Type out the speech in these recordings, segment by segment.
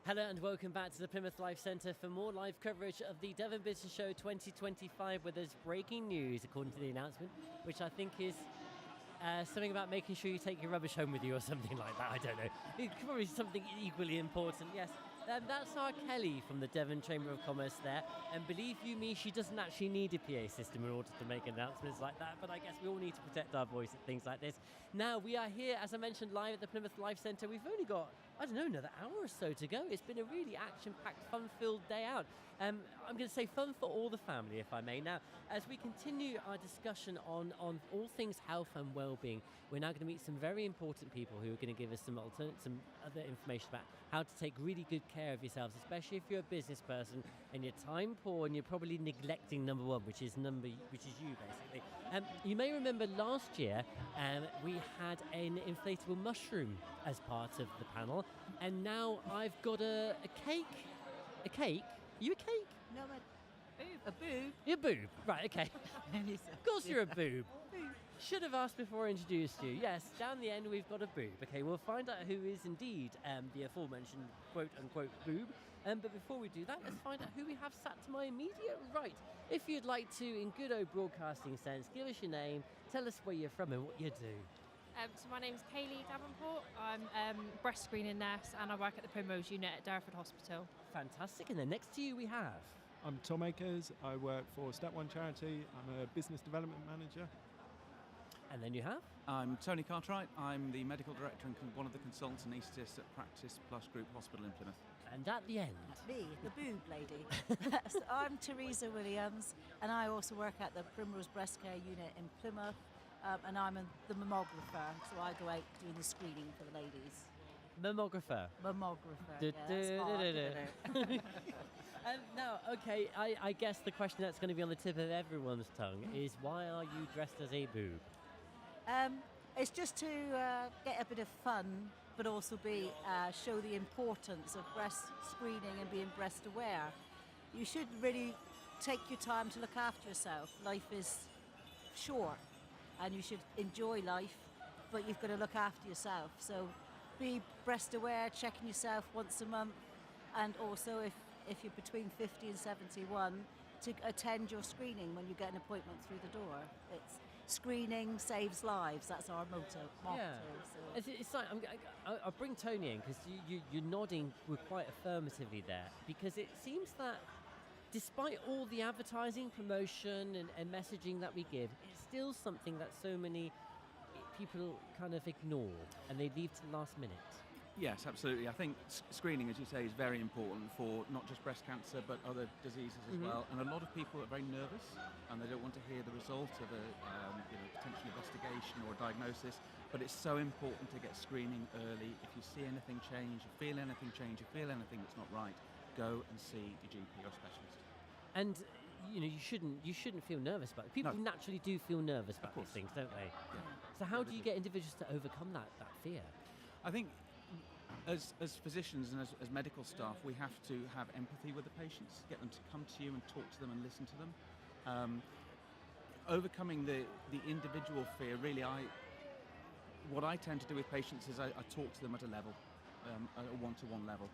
Hello and welcome back to the Plymouth Life Centre for more live coverage of the Devon Business Show 2025, where there's breaking news according to the announcement, which I think is something about making sure you take your rubbish home with you or something like that. I don't know. It's probably something equally important. Yes, that's our Kelly from the Devon Chamber of Commerce there. And believe you me, she doesn't actually need a PA system in order to make announcements like that. But I guess we all need to protect our voice at things like this. Now, we are here, as I mentioned, live at the Plymouth Life Centre. We've only got, another hour or so to go. It's been a really action-packed, fun-filled day out. I'm going to say fun for all the family, if I may. Now, as we continue our discussion on all things health and well-being, we're now going to meet some very important people who are going to give us some other information about how to take really good care of yourselves, especially if you're a business person and you're time poor and you're probably neglecting number one, which is you, basically. You may remember last year we had an inflatable mushroom as part of the panel. And now I've got a cake. A cake? You a cake? No, a boob. You're a boob. Right, okay. Of course you're a boob. Should have asked before I introduced you. Yes, down the end we've got a boob. Okay, we'll find out who is indeed the aforementioned quote-unquote boob. But before we do that, let's find out who we have sat to my immediate right. If you'd like to, in good old broadcasting sense, give us your name, tell us where you're from and what you do. So my name's Kaylee Davenport. I'm breast screening nurse and I work at the Primrose unit at Derriford Hospital. Fantastic. And then next to you we have... I'm Tom Akers. I work for Step One Charity. I'm a business development manager. And then you have... I'm Tony Cartwright. I'm the medical director and one of the consultants and anaesthetists at Practice Plus Group Hospital in Plymouth. And at the end... Me, the boob lady. So I'm Teresa Williams and I also work at the Primrose Breast Care Unit in Plymouth. And I'm the mammographer, so I go out doing the screening for the ladies. Mammographer. Now, okay, I guess the question that's going to be on the tip of everyone's tongue is, why are you dressed as a boob? It's just to get a bit of fun, but also show the importance of breast screening and being breast aware. You should really take your time to look after yourself. Life is short. And you should enjoy life, but you've got to look after yourself. So be breast aware, checking yourself once a month, and also if you're between 50 and 71, to attend your screening when you get an appointment through the door. It's screening saves lives. That's our motto. Yeah. So. It's like, I'll bring Tony in, because you're nodding quite affirmatively there, because it seems that despite all the advertising, promotion and messaging that we give, it's still something that so many people kind of ignore and they leave to the last minute. Yes, absolutely. I think screening, as you say, is very important for not just breast cancer but other diseases as well. And a lot of people are very nervous and they don't want to hear the result of a potential investigation or a diagnosis. But it's so important to get screening early. If you see anything change, you feel anything change, you feel anything that's not right, go and see your GP or specialist. And you shouldn't feel nervous about it. People naturally do feel nervous about these things, don't they? Yeah. So how do you get individuals to overcome that fear? I think as physicians and as medical staff, we have to have empathy with the patients, get them to come to you and talk to them and listen to them. Overcoming the individual fear, really, what I tend to do with patients is I talk to them at a level, a one-to-one level.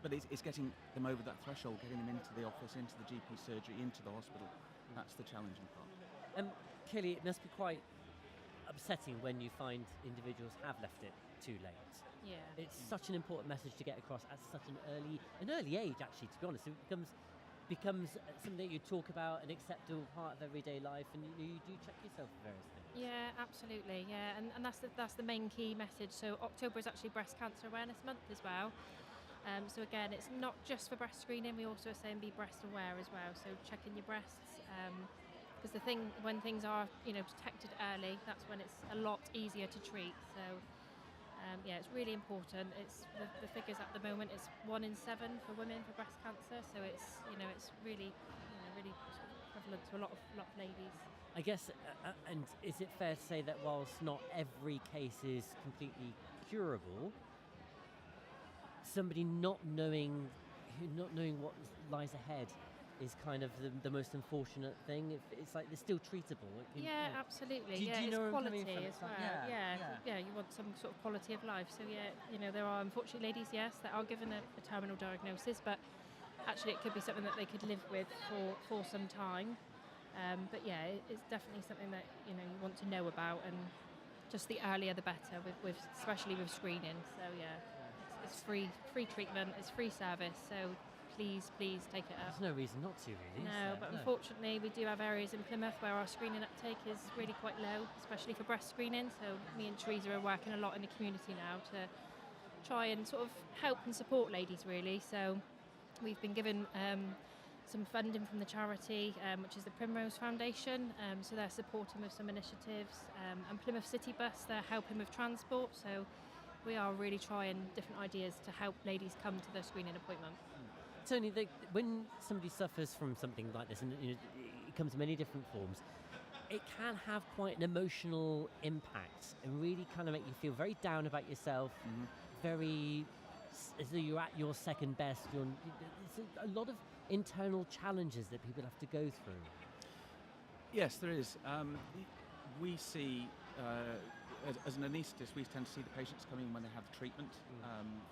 But it's getting them over that threshold, getting them into the office, into the GP surgery, into the hospital. That's the challenging part. Kelly, it must be quite upsetting when you find individuals have left it too late. Yeah. It's such an important message to get across at such an early age, actually, to be honest. It becomes something that you talk about, an acceptable part of everyday life, and you do check yourself for various things. Yeah, absolutely. Yeah, and that's the main key message. So October is actually Breast Cancer Awareness Month as well. So again, it's not just for breast screening. We also are saying be breast aware as well. So checking your breasts, because when things are detected early, that's when it's a lot easier to treat. So it's really important. It's the figures at the moment. It's 1 in 7 for women for breast cancer. So it's it's really really prevalent to a lot of ladies. I guess, and is it fair to say that whilst not every case is completely curable, somebody not knowing what lies ahead is kind of the most unfortunate thing. It's like they're still treatable. Yeah, absolutely. Do you It's know where I'm coming quality from? as It's like- well. yeah. You want some sort of quality of life. So there are unfortunately ladies, yes, that are given a terminal diagnosis, but actually it could be something that they could live with for some time. But it's definitely something that you want to know about, and just the earlier the better, with especially with screening. So it's free treatment, it's free service. So please take it up. There's no reason not to, really. No, but unfortunately we do have areas in Plymouth where our screening uptake is really quite low, especially for breast screening. So me and Teresa are working a lot in the community now to try and sort of help and support ladies, really. So we've been given some funding from the charity, which is the Primrose Foundation. So they're supporting with some initiatives. And Plymouth City Bus, they're helping with transport. So we are really trying different ideas to help ladies come to their screening appointment. Tony, when somebody suffers from something like this, and it comes in many different forms, it can have quite an emotional impact and really kind of make you feel very down about yourself, very as though you're at your second best. It's a lot of internal challenges that people have to go through. Yes, there is. We see, as an anaesthetist, we tend to see the patients coming when they have treatment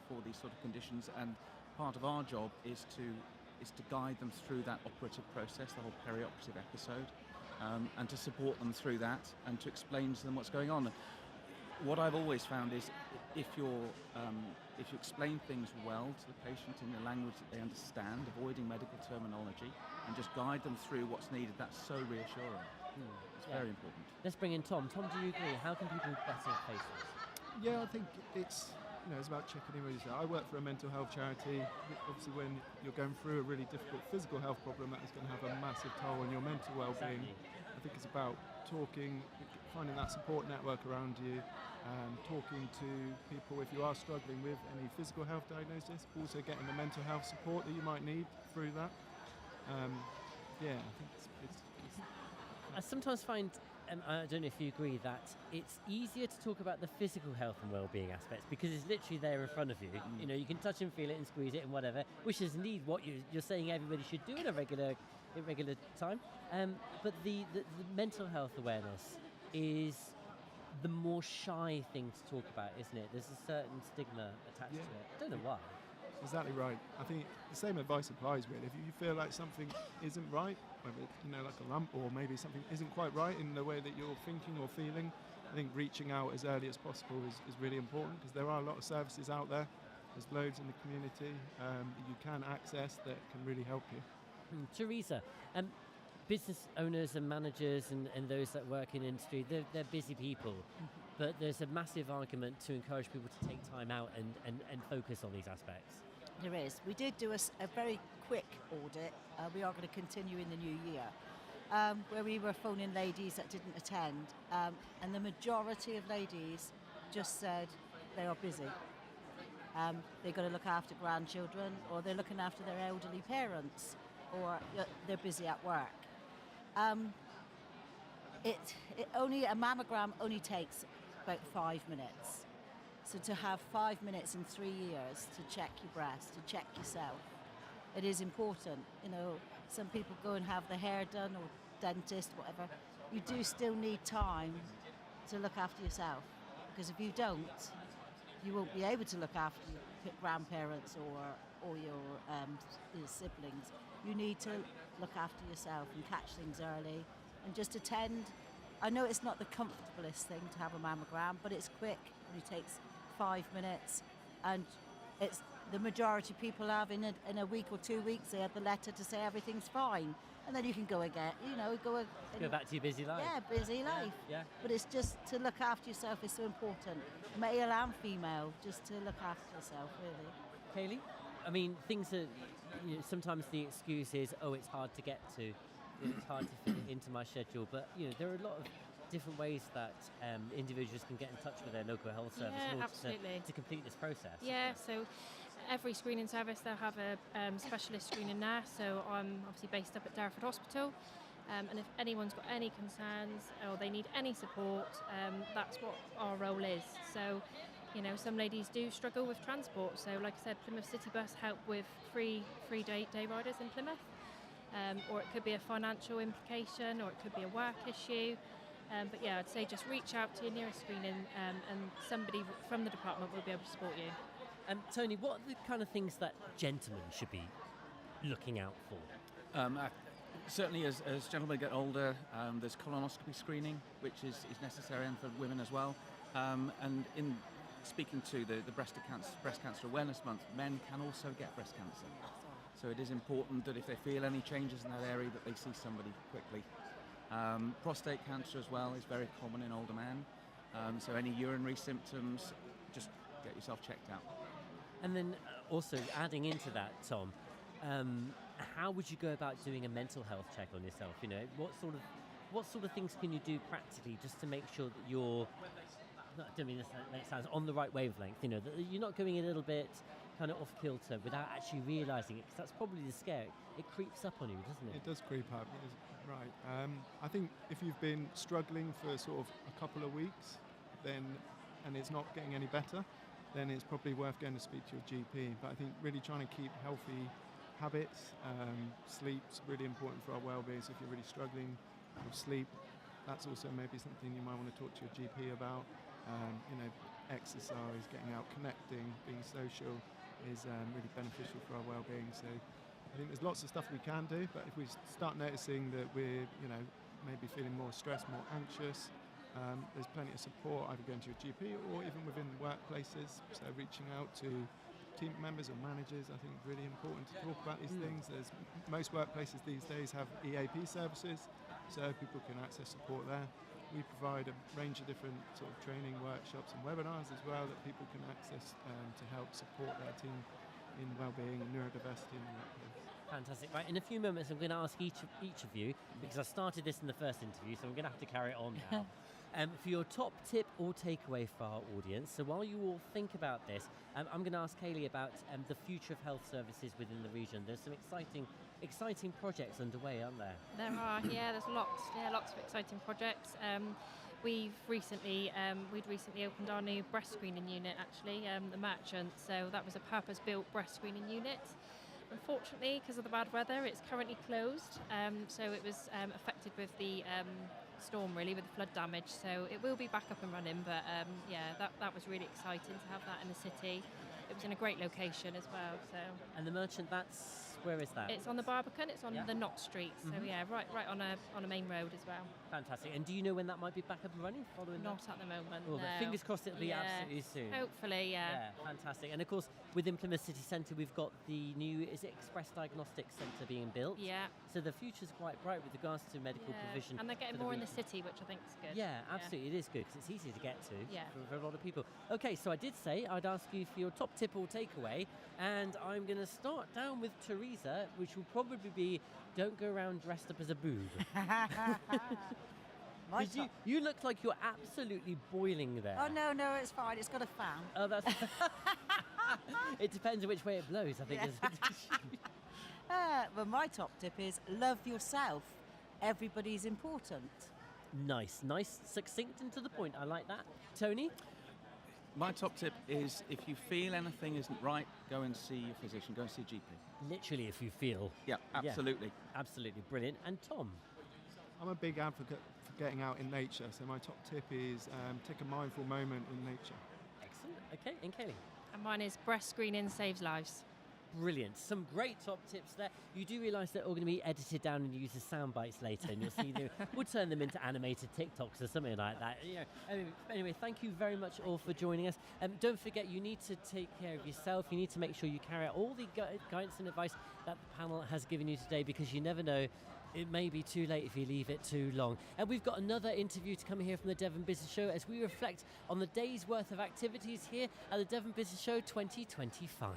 for these sort of conditions, and part of our job is to guide them through that operative process, the whole perioperative episode, and to support them through that and to explain to them what's going on. What I've always found is if you explain things well to the patient in the language that they understand, avoiding medical terminology, and just guide them through what's needed, that's so reassuring. It's very important. Let's bring in Tom. Tom, do you agree? How can people better face this? Yeah, I think it's about checking in with yourself. I work for a mental health charity. Obviously, when you're going through a really difficult physical health problem, that is going to have a massive toll on your mental well-being. Exactly. I think it's about talking, finding that support network around you, talking to people if you are struggling with any physical health diagnosis, also getting the mental health support that you might need through that. I think it's I sometimes find, I don't know if you agree, that it's easier to talk about the physical health and well-being aspects because it's literally there in front of you. You can touch and feel it and squeeze it and whatever, which is indeed what you're saying everybody should do in a regular time. But the mental health awareness is the more shy thing to talk about, isn't it? There's a certain stigma attached to it. I don't know why. exactly right. I think the same advice applies really. If you feel like something isn't right, whether it's like a lump or maybe something isn't quite right in the way that you're thinking or feeling, I think reaching out as early as possible is really important because there are a lot of services out there. There's loads in the community that you can access that can really help you. Teresa, business owners and managers and those that work in industry, they're busy people, but there's a massive argument to encourage people to take time out and focus on these aspects. There is. We did do a very quick audit. We are going to continue in the new year, where we were phoning ladies that didn't attend, and the majority of ladies just said they are busy. They've got to look after grandchildren, or they're looking after their elderly parents, or they're busy at work. A mammogram only takes about 5 minutes. So to have 5 minutes in 3 years to check your breast, to check yourself, it is important. Some people go and have their hair done or dentist, whatever. You do still need time to look after yourself, because if you don't, you won't be able to look after your grandparents or your siblings. You need to look after yourself and catch things early and just attend. I know it's not the comfortablest thing to have a mammogram, but it's quick. It only takes 5 minutes, and it's the majority of people have in a week or 2 weeks. They have the letter to say everything's fine, and then you can go again. Go back to your busy life. Yeah, busy life. Yeah. But it's just to look after yourself is so important, male and female. Just to look after yourself, really. Kaylee, I mean, things are. Sometimes the excuse is, it's hard to get to. It's hard to fit it into my schedule, but there are a lot of different ways that individuals can get in touch with their local health service in order to complete this process. Yeah, so every screening service, they'll have a specialist screening nurse. So I'm obviously based up at Derriford Hospital, and if anyone's got any concerns or they need any support, that's what our role is. So some ladies do struggle with transport. So like I said, Plymouth City Bus help with free day riders in Plymouth. or it could be a financial implication, or it could be a work issue. But yeah, I'd say just reach out to your nearest screening, and somebody from the department will be able to support you. Tony, what are the kind of things that gentlemen should be looking out for? Certainly, as gentlemen get older, there's colonoscopy screening, which is necessary, and for women as well. And in speaking to the Breast Cancer Awareness Month, men can also get breast cancer. So it is important that if they feel any changes in that area, that they see somebody quickly. Prostate cancer as well is very common in older men. So any urinary symptoms, just get yourself checked out. And then also adding into that, Tom, how would you go about doing a mental health check on yourself? You know, what sort of things can you do practically just to make sure that you're, I don't mean that sounds on the right wavelength, you know, that you're not going a little bit kind of off kilter without actually realising it, because that's probably the scare. It creeps up on you, doesn't it? It does creep up, right. I think if you've been struggling for sort of a couple of weeks, and it's not getting any better, then it's probably worth going to speak to your GP. But I think really trying to keep healthy habits, sleep's really important for our well-being. So if you're really struggling with sleep, that's also maybe something you might want to talk to your GP about. Exercise, getting out, connecting, being social is really beneficial for our well-being. So I think there's lots of stuff we can do, but if we start noticing that we're, maybe feeling more stressed, more anxious, there's plenty of support, either going to your GP or even within workplaces. So reaching out to team members or managers, I think is really important to talk about these things. Most workplaces these days have EAP services, so people can access support there. We provide a range of different sort of training workshops and webinars as well that people can access to help support their team in well-being and neurodiversity in the workplace. Fantastic. Right, in a few moments I'm going to ask each of you, because I started this in the first interview, so I'm going to have to carry it on now, for your top tip or takeaway for our audience. So while you all think about this, I'm going to ask Kaylee about the future of health services within the region. There's some exciting projects underway, aren't there? There are, there's lots of exciting projects. We'd recently opened our new breast screening unit, actually, the Merchant. So that was a purpose-built breast screening unit. Unfortunately, because of the bad weather, it's currently closed. So it was affected with the storm, really, with the flood damage. So it will be back up and running. But that was really exciting to have that in the city. It was in a great location as well. So. And the Merchant, where is that? It's on the Barbican. It's on the Knott Street. So right on a main road as well. Fantastic. And do you know when that might be back up and running? Following Not at the moment. Oh, no. but fingers crossed it'll be absolutely soon. Hopefully, yeah. Fantastic. And of course, within Plymouth City Centre, we've got the new Express Diagnostics Centre being built. Yeah. So the future's quite bright with regards to medical provision. And they're getting more in the city, which I think is good. Yeah, absolutely. It is good because it's easy to get to for a lot of people. Okay, so I did say I'd ask you for your top tip or takeaway, and I'm going to start down with Teresa, which will probably be don't go around dressed up as a boob. You look like you're absolutely boiling there. Oh, no, it's fine. It's got a fan. Oh, that's... It depends on which way it blows, I think. Well, my top tip is love yourself. Everybody's important. Nice, succinct and to the point. I like that. Tony? My top tip is if you feel anything isn't right, go and see your physician, go and see a GP. Literally, if you feel. Yeah, absolutely. Yeah, absolutely, brilliant. And Tom? I'm a big advocate for getting out in nature, so my top tip is take a mindful moment in nature. Excellent. Okay, and Kaylee? And mine is breast screening saves lives. Brilliant. Some great top tips there. You do realise they're all going to be edited down and used as sound bites later, and you'll see we'll turn them into animated TikToks or something like that. Anyway, thank you very much all for joining us. Don't forget, you need to take care of yourself. You need to make sure you carry out all the guidance and advice that the panel has given you today, because you never know. It may be too late if you leave it too long. And we've got another interview to come here from the Devon Business Show as we reflect on the day's worth of activities here at the Devon Business Show 2025.